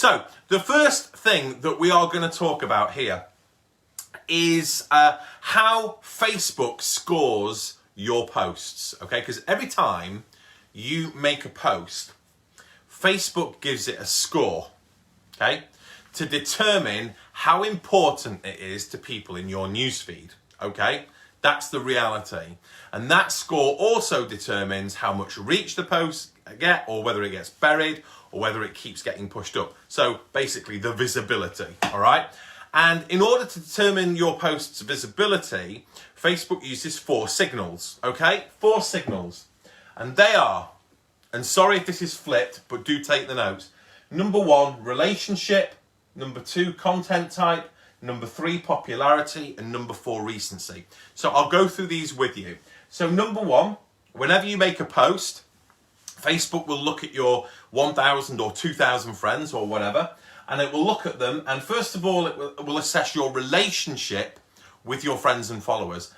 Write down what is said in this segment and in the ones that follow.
So the first thing that we are going to talk about here is how Facebook scores your posts, okay? Because every time you make a post, Facebook gives it a score, okay, to determine how important it is to people in your newsfeed, okay? That's the reality. And that score also determines how much reach the posts get, or whether it gets buried, or whether it keeps getting pushed up. So basically the visibility, all right? And in order to determine your post's visibility, Facebook uses 4 signals, okay? 4 signals. And they are, and sorry if this is flipped, but do take the notes. Number 1, relationship. Number 2, content type. Number 3, popularity. And number 4, recency. So I'll go through these with you. So number 1, whenever you make a post, Facebook will look at your 1,000 or 2,000 friends or whatever, and it will look at them, and first of all, it will assess your relationship with your friends and followers,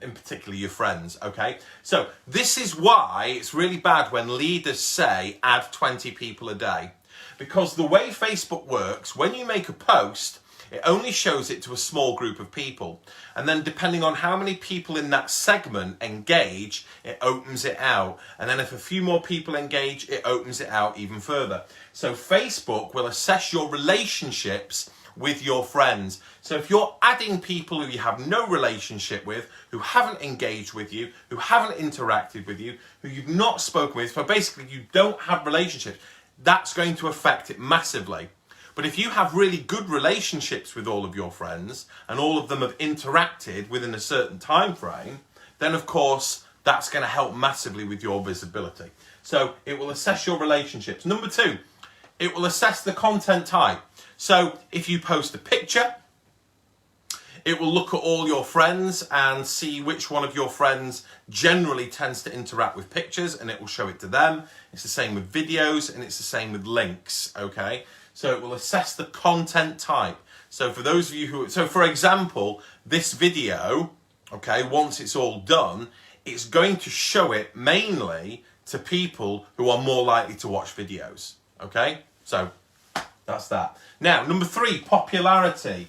in particular your friends, okay? So this is why it's really bad when leaders say add 20 people a day. Because the way Facebook works, when you make a post, it only shows it to a small group of people. And then depending on how many people in that segment engage, it opens it out. And then if a few more people engage, it opens it out even further. So Facebook will assess your relationships with your friends. So if you're adding people who you have no relationship with, who haven't engaged with you, who haven't interacted with you, who you've not spoken with, so basically you don't have relationships, that's going to affect it massively. But if you have really good relationships with all of your friends and all of them have interacted within a certain time frame, then of course that's going to help massively with your visibility. So it will assess your relationships. Number 2, it will assess the content type. So if you post a picture, it will look at all your friends and see which one of your friends generally tends to interact with pictures, and it will show it to them. It's the same with videos, and it's the same with links, okay? So it will assess the content type. So for those of you who, so for example, this video, okay, once it's all done, it's going to show it mainly to people who are more likely to watch videos, okay? So that's that. Now, number 3, popularity.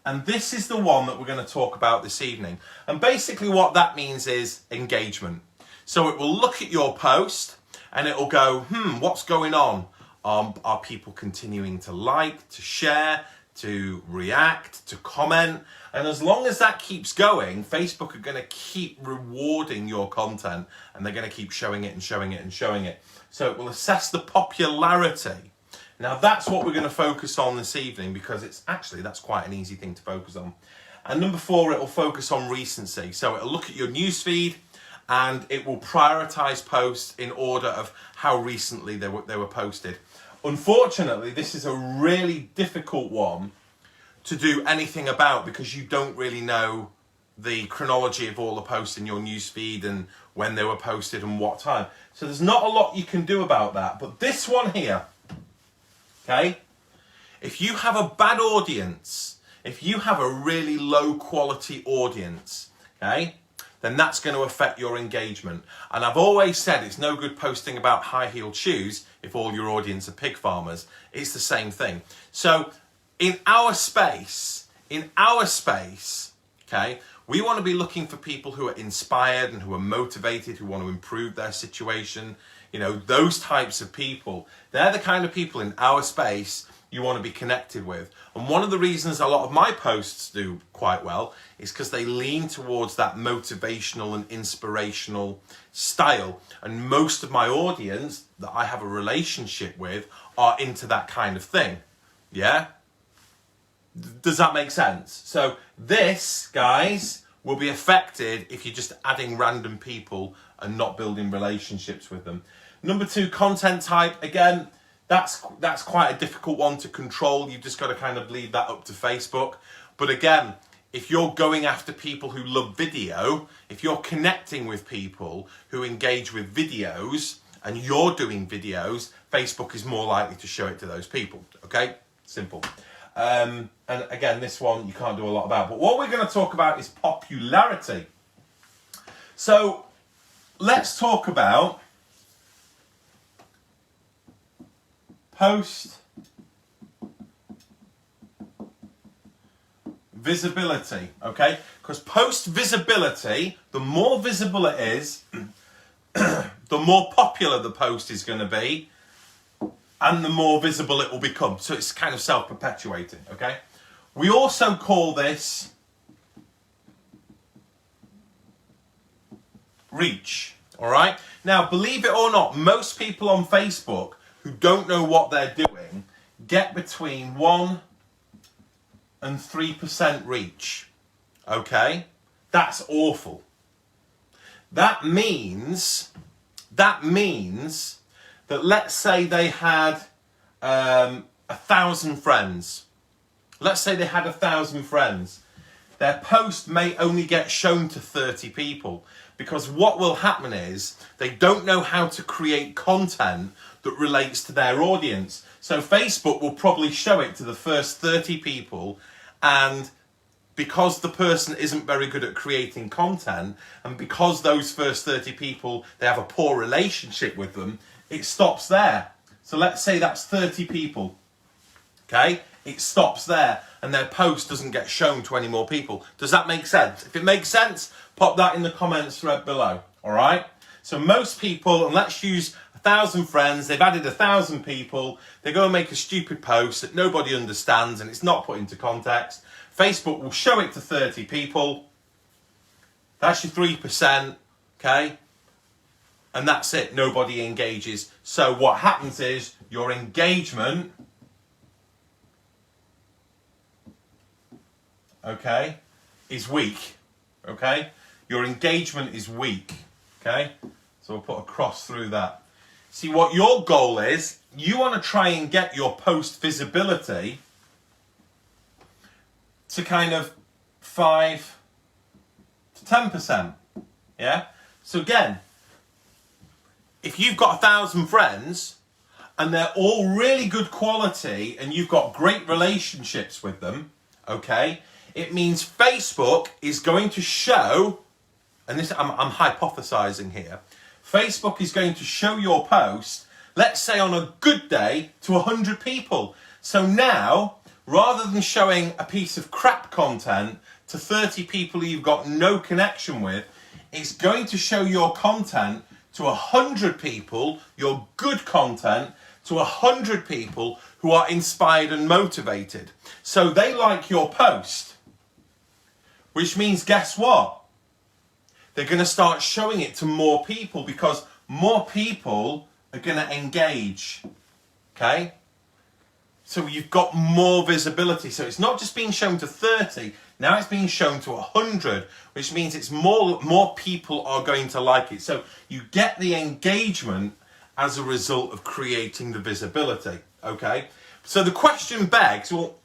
And this is the one that we're going to talk about this evening. And basically what that means is engagement. So it will look at your post and it will go, what's going on? Are people continuing to like, to share, to react, to comment? And as long as that keeps going, Facebook are going to keep rewarding your content, and they're going to keep showing it and showing it and showing it. So it will assess the popularity. Now that's what we're going to focus on this evening, because that's quite an easy thing to focus on. And number 4, it will focus on recency. So it'll look at your newsfeed and it will prioritize posts in order of how recently they were posted. Unfortunately, this is a really difficult one to do anything about, because you don't really know the chronology of all the posts in your newsfeed and when they were posted and what time. So there's not a lot you can do about that. But this one here, okay, if you have a bad audience, if you have a really low quality audience, okay, then that's going to affect your engagement. And I've always said it's no good posting about high-heeled shoes if all your audience are pig farmers. It's the same thing. So in our space, okay, we want to be looking for people who are inspired and who are motivated, who want to improve their situation. You know, those types of people. They're the kind of people in our space you want to be connected with. And one of the reasons a lot of my posts do quite well is because they lean towards that motivational and inspirational style. And most of my audience that I have a relationship with are into that kind of thing. Yeah? Does that make sense? So this, guys, will be affected if you're just adding random people and not building relationships with them. Number 2, content type. Again, that's quite a difficult one to control. You've just got to kind of leave that up to Facebook. But again, if you're going after people who love video, if you're connecting with people who engage with videos and you're doing videos, Facebook is more likely to show it to those people. Okay? Simple. And again, this one you can't do a lot about. But what we're going to talk about is popularity. So let's talk about post visibility, okay? Because post visibility, the more visible it is, the more popular the post is going to be, and the more visible it will become. So it's kind of self-perpetuating, okay? We also call this reach, all right? Now, believe it or not, most people on Facebook who don't know what they're doing get between 1 and 3% reach, okay? That's awful. That means that let's say they had 1,000 friends. Let's say they had 1,000 friends. Their post may only get shown to 30 people, because what will happen is they don't know how to create content that relates to their audience. So Facebook will probably show it to the first 30 people, and because the person isn't very good at creating content, and because those first 30 people, they have a poor relationship with them, it stops there. So let's say that's 30 people, okay? It stops there, and their post doesn't get shown to any more people. Does that make sense? If it makes sense, pop that in the comments thread below, all right? So most people, and let's use 1,000 friends, they've added 1,000 people, they go and make a stupid post that nobody understands and it's not put into context. Facebook will show it to 30 people. That's your 3%, okay? And that's it, nobody engages. So what happens is your engagement, okay, is weak, okay? Your engagement is weak, okay? So we'll put a cross through that. See, what your goal is, you want to try and get your post visibility to kind of 5 to 10%, yeah? So again, if you've got 1,000 friends and they're all really good quality and you've got great relationships with them, okay, it means Facebook is going to show, and this I'm hypothesizing here, Facebook is going to show your post, let's say on a good day, to 100 people. So now, rather than showing a piece of crap content to 30 people who you've got no connection with, it's going to show your content to 100 people, your good content, to 100 people who are inspired and motivated. So they like your post, which means, guess what? They're going to start showing it to more people because more people are going to engage, okay? So you've got more visibility. So it's not just being shown to 30, now it's being shown to 100, which means it's more people are going to like it. So you get the engagement as a result of creating the visibility, okay? So the question begs, well,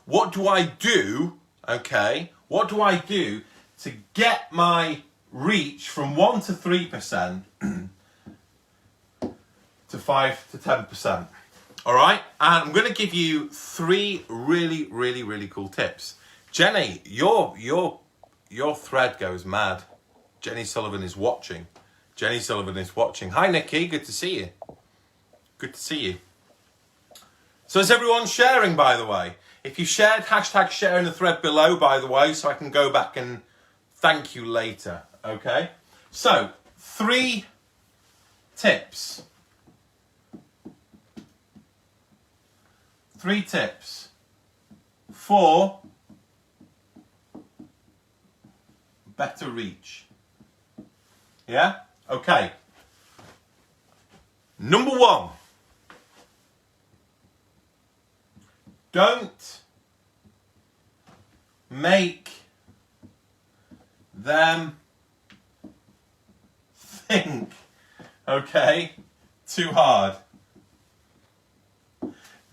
what do I do, okay? What do I do to get my reach from 1 to 3% to 5 to 10%? All right, and I'm going to give you 3 really cool tips. Jenny, your thread goes mad. Jenny Sullivan is watching. Jenny Sullivan is watching. Hi, Nikki. Good to see you. Good to see you. So is everyone sharing, by the way? If you shared, hashtag share in the thread below, by the way, so I can go back and thank you later. Okay? So, 3 tips. 3 tips for better reach. Yeah? Okay. Number 1. Don't make them think, okay, too hard.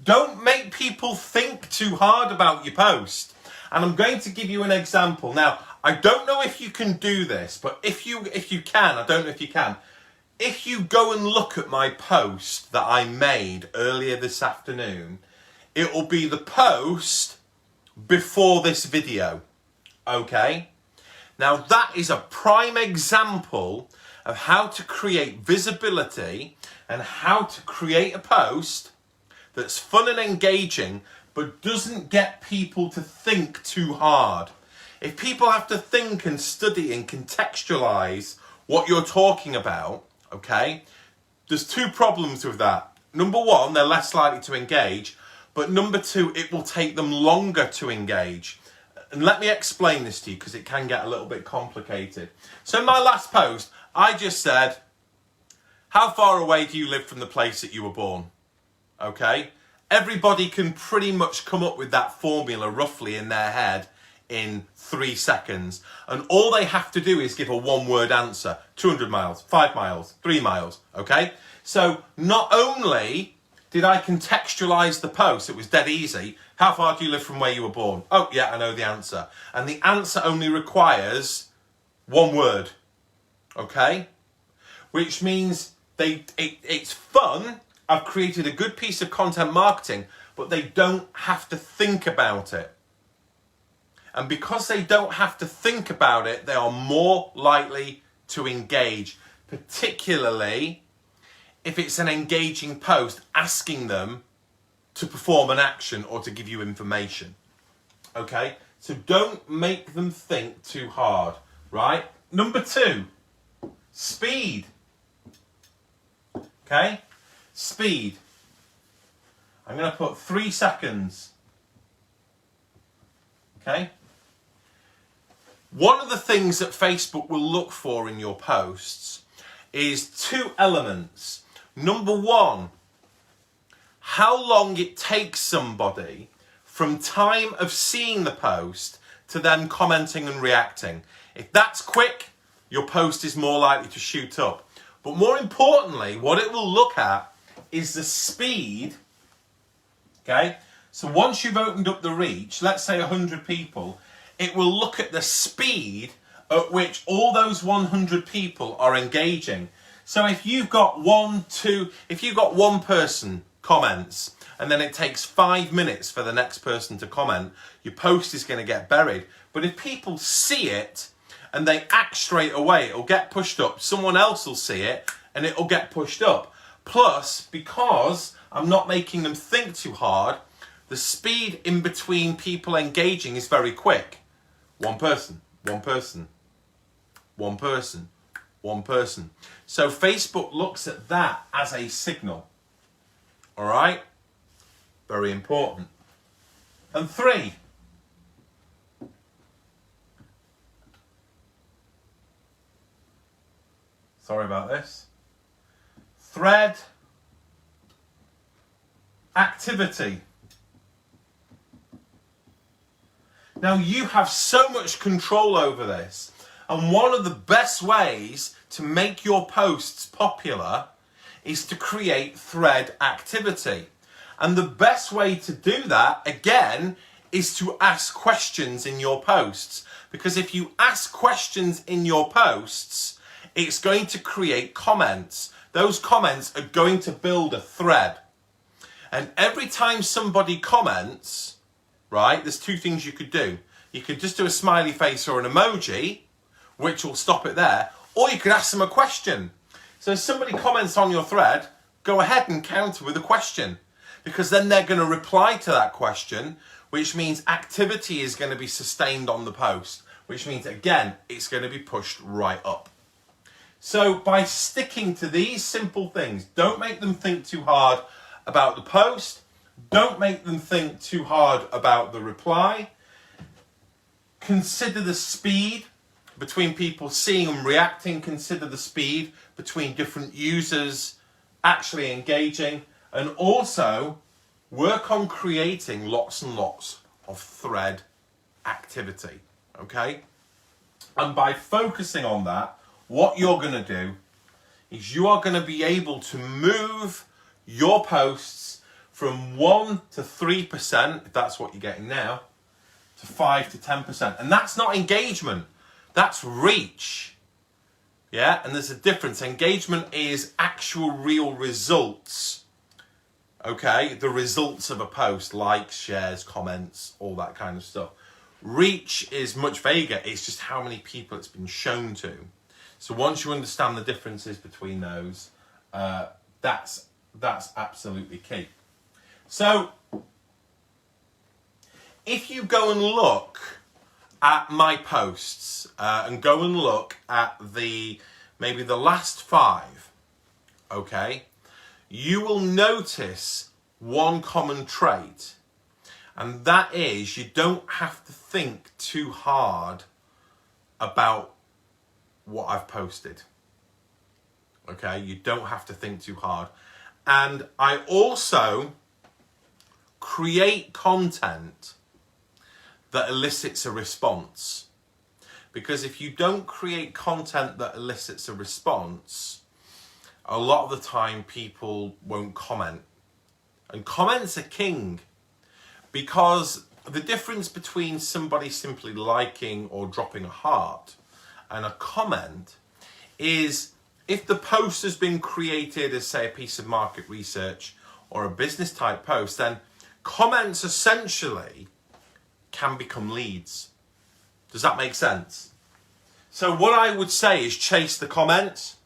Don't make people think too hard about your post. And I'm going to give you an example. Now, I don't know if you can do this, but if you can, I don't know if you can. If you go and look at my post that I made earlier this afternoon, it will be the post before this video, okay? Now that is a prime example of how to create visibility and how to create a post that's fun and engaging, but doesn't get people to think too hard. If people have to think and study and contextualize what you're talking about, okay, there's two problems with that. Number one, they're less likely to engage, but number two, it will take them longer to engage. And let me explain this to you because it can get a little bit complicated. So in my last post, I just said, how far away do you live from the place that you were born? Okay? Everybody can pretty much come up with that formula roughly in their head in 3 seconds. And all they have to do is give a one-word answer. 200 miles, 5 miles, 3 miles, okay? So not only did I contextualize the post, it was dead easy. How far do you live from where you were born? Oh, yeah, I know the answer. And the answer only requires one word, okay? Which means it's fun. I've created a good piece of content marketing, but they don't have to think about it. And because they don't have to think about it, they are more likely to engage, particularly if it's an engaging post asking them to perform an action or to give you information. Okay? So don't make them think too hard, right? Number 2, speed. Okay? Speed. I'm going to put 3 seconds. Okay? One of the things that Facebook will look for in your posts is 2 elements. Number 1, how long it takes somebody from time of seeing the post to them commenting and reacting. If that's quick, your post is more likely to shoot up. But more importantly, what it will look at is the speed. Okay? So once you've opened up the reach, let's say 100 people, it will look at the speed at which all those 100 people are engaging. So if you've got one person comments, and then it takes 5 minutes for the next person to comment, your post is going to get buried. But if people see it and they act straight away, it'll get pushed up. Someone else will see it and it'll get pushed up. Plus, because I'm not making them think too hard, the speed in between people engaging is very quick. One person, one person, one person, one person. So Facebook looks at that as a signal. All right? Very important. And 3. Sorry about this. Thread activity. Now you have so much control over this, and one of the best ways to make your posts popular is to create thread activity. And the best way to do that, again, is to ask questions in your posts. Because if you ask questions in your posts, it's going to create comments. Those comments are going to build a thread. And every time somebody comments, right, there's 2 things you could do. You could just do a smiley face or an emoji, which will stop it there, or you could ask them a question. So if somebody comments on your thread, go ahead and counter with a question, because then they're going to reply to that question, which means activity is going to be sustained on the post, which means, again, it's going to be pushed right up. So by sticking to these simple things, don't make them think too hard about the post, don't make them think too hard about the reply, consider the speed between people seeing and reacting, consider the speed between different users actually engaging, and also work on creating lots and lots of thread activity, okay? And by focusing on that, what you're going to do is you are going to be able to move your posts from 1 to 3%, if that's what you're getting now, to 5 to 10%. And that's not engagement, that's reach. Yeah, and there's a difference. Engagement is actual real results. Okay, the results of a post, likes, shares, comments, all that kind of stuff. Reach is much vaguer. It's just how many people it's been shown to. So once you understand the differences between those, that's absolutely key. So if you go and look at my posts and go and look at maybe the last 5, okay, you will notice one common trait, and that is you don't have to think too hard about what I've posted. Okay, you don't have to think too hard. And I also create content that elicits a response. Because if you don't create content that elicits a response, a lot of the time people won't comment. And comments are king. Because the difference between somebody simply liking or dropping a heart and a comment is if the post has been created as, say, a piece of market research or a business type post, then comments essentially can become leads. Does that make sense? So what I would say is chase the comments.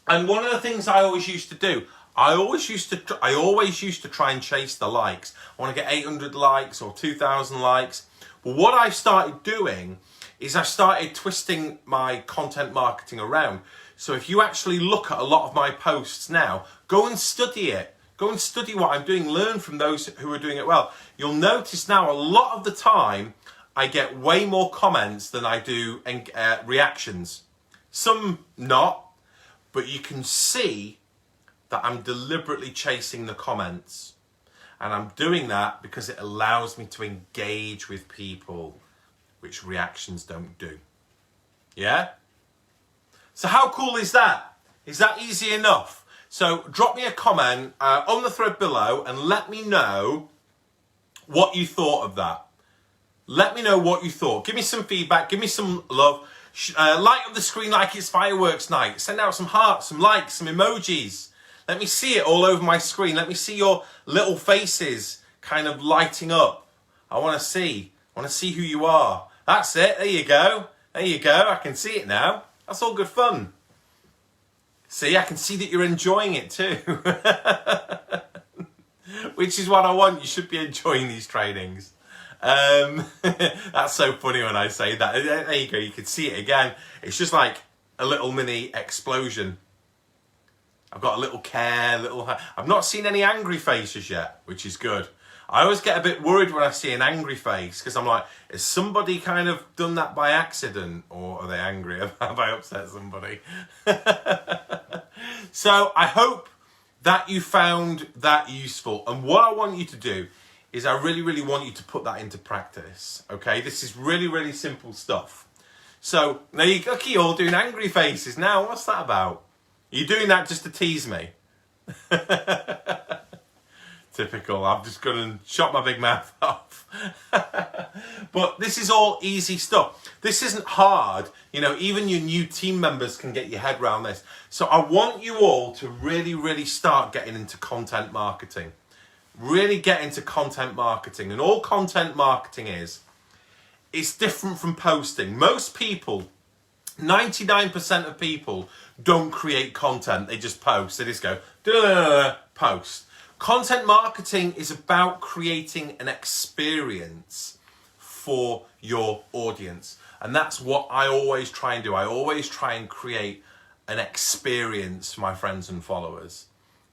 And one of the things I always used to do, I always used to try and chase the likes. I want to get 800 likes or 2,000 likes. But what I started doing is I started twisting my content marketing around. So if you actually look at a lot of my posts now, go and study it. Go and study what I'm doing. Learn from those who are doing it well. You'll notice now a lot of the time I get way more comments than I do reactions. Some not, but you can see that I'm deliberately chasing the comments. And I'm doing that because it allows me to engage with people, which reactions don't do. Yeah? So how cool is that? Is that easy enough? So drop me a comment on the thread below and let me know what you thought of that. Let me know what you thought. Give me some feedback. Give me some love. Light up the screen like it's fireworks night. Send out some hearts, some likes, some emojis. Let me see it all over my screen. Let me see your little faces kind of lighting up. I want to see who you are. That's it. There you go. There you go. I can see it now. That's all good fun. See, I can see that you're enjoying it too. Which is what I want. You should be enjoying these trainings. That's so funny when I say that. There you go. You can see it again. It's just like a little mini explosion. I've got a little care, I've not seen any angry faces yet, which is good. I always get a bit worried when I see an angry face because I'm like, has somebody kind of done that by accident, or are they angry? Have I upset somebody? So I hope that you found that useful. And what I want you to do is I really, really want you to put that into practice. Okay, this is really, really simple stuff. So now you're all doing angry faces now. What's that about? You're doing that just to tease me. Typical. I'm just going to shut my big mouth off. But this is all easy stuff. This isn't hard. You know, even your new team members can get your head around this. So I want you all to really, really start getting into content marketing. Really get into content marketing. And all content marketing is, it's different from posting. Most people, 99% of people don't create content. They just post. They just go, post. Content marketing is about creating an experience for your audience. And that's what I always try and do. I always try and create an experience for my friends and followers.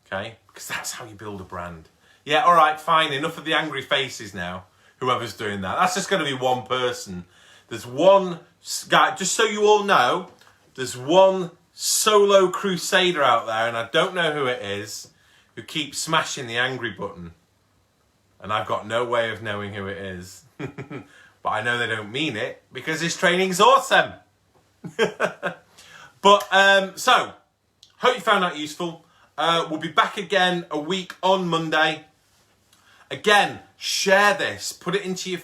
Okay? Because that's how you build a brand. Yeah, all right, fine. Enough of the angry faces now. Whoever's doing that. That's just going to be one person. There's one guy, just so you all know, there's one solo crusader out there, and I don't know who it is, who keeps smashing the angry button. And I've got no way of knowing who it is. But I know they don't mean it, because his training's awesome. But, so, hope you found that useful. We'll be back again a week on Monday. Again, share this. Put it into your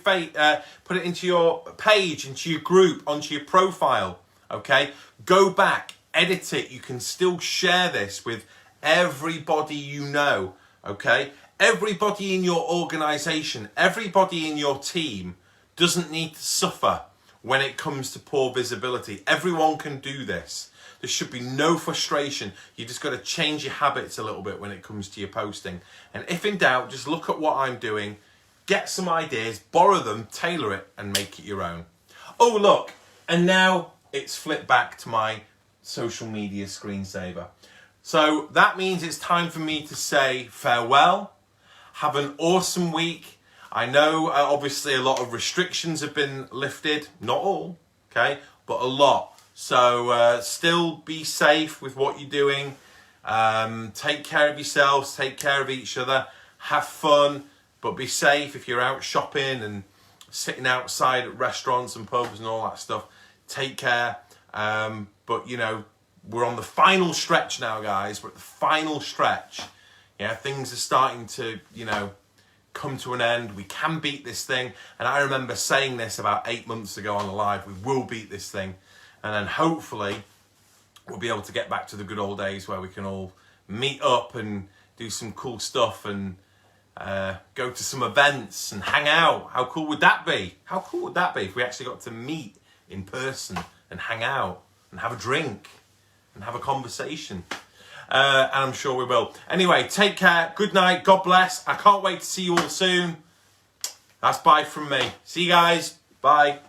put it into your page, into your group, onto your profile. Okay? Go back, edit it. You can still share this with everybody you know. Okay? Everybody in your organization, everybody in your team doesn't need to suffer when it comes to poor visibility. Everyone can do this. There should be no frustration. You just got to change your habits a little bit when it comes to your posting. And if in doubt, just look at what I'm doing, get some ideas, borrow them, tailor it, and make it your own. Oh, look, and now it's flipped back to my social media screensaver. So that means it's time for me to say farewell. Have an awesome week. I know, obviously, a lot of restrictions have been lifted. Not all, okay, but a lot. So still be safe with what you're doing. Take care of yourselves. Take care of each other. Have fun, but be safe if you're out shopping and sitting outside at restaurants and pubs and all that stuff. Take care. But, you know, we're on the final stretch now, guys. We're at the final stretch. Yeah, things are starting to, you know, come to an end. We can beat this thing. And I remember saying this about 8 months ago on the live. We will beat this thing. And then hopefully we'll be able to get back to the good old days where we can all meet up and do some cool stuff and go to some events and hang out. How cool would that be? How cool would that be if we actually got to meet in person and hang out and have a drink and have a conversation? And I'm sure we will. Anyway, take care. Good night. God bless. I can't wait to see you all soon. That's bye from me. See you guys. Bye.